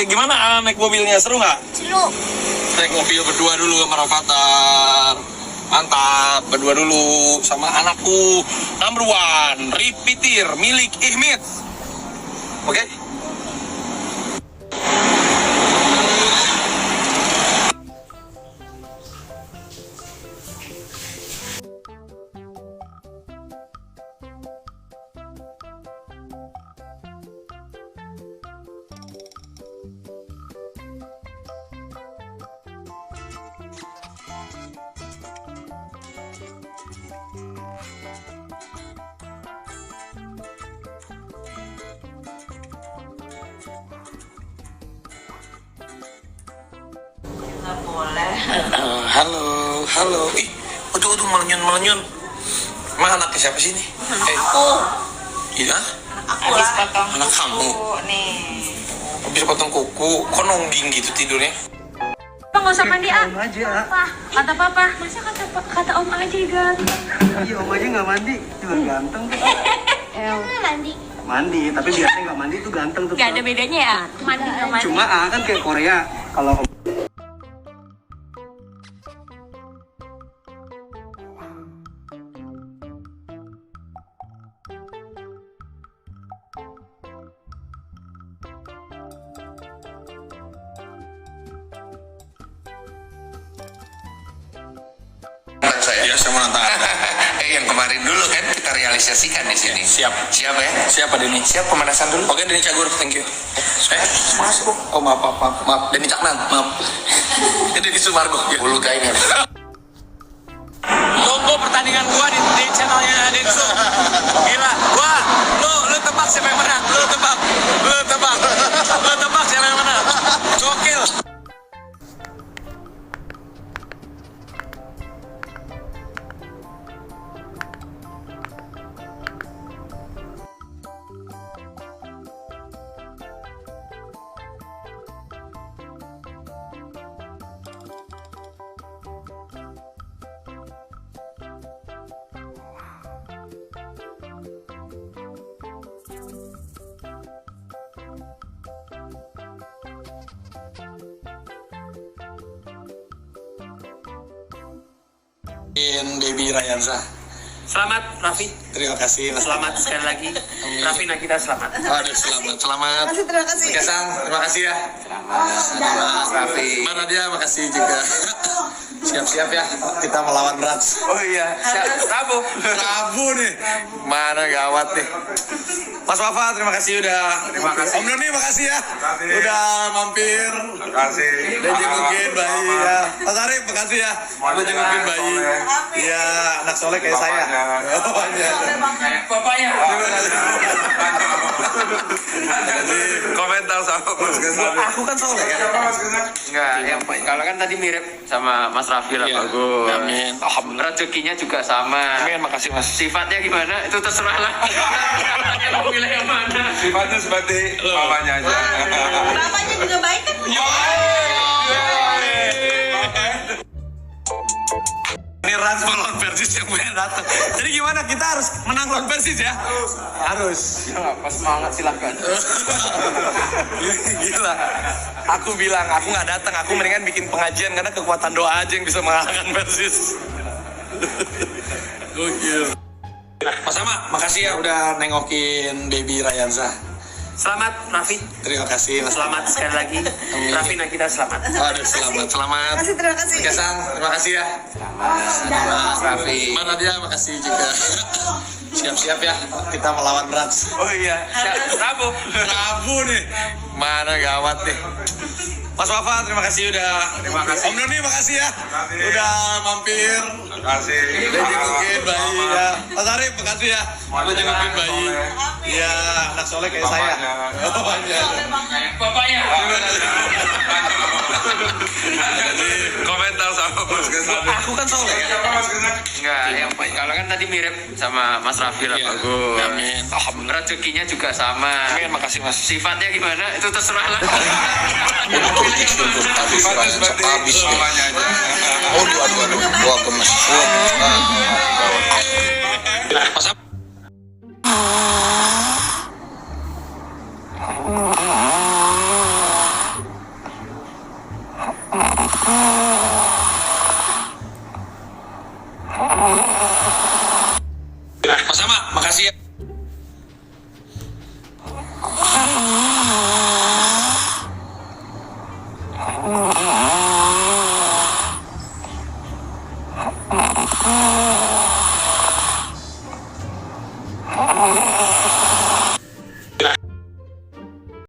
gimana naik mobilnya, seru nggak? Seru. Naik mobil berdua dulu sama Rafathar. Mantap, berdua dulu sama anakku number one, Repeater milik Ihmit. Oke? Nggak boleh. Halo. Ih, aduh, melenyun. Emang anaknya siapa sih ini? Aku. Iya? Aku lah. Anak kamu. Nih. Habis potong kuku, kok nongging gitu tidurnya? Papa nggak usah mandi ah. Om aja. Apa? Kata papa. Masa kata om aja ganteng. Iya, om aja nggak mandi juga ganteng tuh. Mandi. Mandi, tapi biasanya nggak mandi tuh ganteng tuh. Gak ada bedanya ya. Mandi nggak mandi. Cuma kan kayak Korea, kalau om Iya, saya mau nantang Anda. Yang kemarin dulu kan kita realisasikan di sini. Siap. Siap ya? Siapa Denny? Siap pemanasan dulu. Oke, Denny Cagur, thank you. Makasih, Bu. Oh, maaf. Denny Caknan, maaf. Denny Sumargo. Ya. Bulu gainer. Tunggu pertandingan gua di channelnya Denso. Gila, lu tebak siapa yang menang? Lu tebak siapa yang menang? Gokil. Baby Rayansa. Selamat Raffi, Terima kasih. selamat sekali lagi. Raffi Nagita selamat. Aduh, selamat. Terima kasih. Kesang, terima kasih ya. Mas Raffi. Mana dia, makasih juga. Siap-siap ya, kita melawan Rats. Oh iya, Rabu nih. Mana gawat nih. Mas Wafa, terima kasih udah. Terima kasih. Om Doni, makasih ya. Udah mampir. Terima kasih. Udah jengukin bayi ya. Mas Arif, makasih ya. Udah jengukin bayi. Iya, anak soleh kayak saya. Oh, iya. Bapaknya. Komentar sama Mas Gusman. Aku kan soleh kan. Enggak, yang kalau kan tadi mirip sama Mas Raffi lah, Iya. bagus. Amin. Rezekinya juga sama. Amin, makasih Mas. Sifatnya gimana? Itu terserah lah. Yang pilih yang mana? Sifatnya seperti mamanya aja. Bapaknya juga baik kan? Ini Rans melawan Persis yang pengen datang. Jadi gimana? Kita harus menang lawan Persis ya? Harus. Ya, pas semangat silahkan. Gila. Aku bilang aku nggak datang. Aku mendingan bikin pengajian karena kekuatan doa aja yang bisa mengalahkan Persis. Gokil. Mas Ama, makasih ya udah nengokin Baby Rayansa. Selamat Raffi, Terima kasih. selamat sekali lagi. Raffi Nagita selamat. Aduh, selamat. Terima kasih. Kesang, terima kasih ya. Mas Raffi. Mana dia, makasih juga. Siap-siap ya, kita melawan Rats. Oh iya, Rabu nih. Mana gawat nih. Mas Wafa, terima kasih udah. Terima kasih. Om Doni, makasih ya. Udah mampir. Terima kasih. Udah jengukin bayi ya. Mas Arif, makasih ya. Udah jengukin bayi. Iya, anak soleh kayak saya. Oh, iya. Bapaknya. Komentar sama Mas Gusman. Aku kan soleh kan. Enggak, yang kalau kan tadi mirip sama Mas Raffi lah, Iya. bagus. Amin. Rezekinya juga sama. Amin, makasih Mas. Sifatnya gimana? Itu terserah lah. Sifatnya seperti mamanya aja. Aduh, gua masih suap. Mas Am- Mas Sama, makasih ya. Oh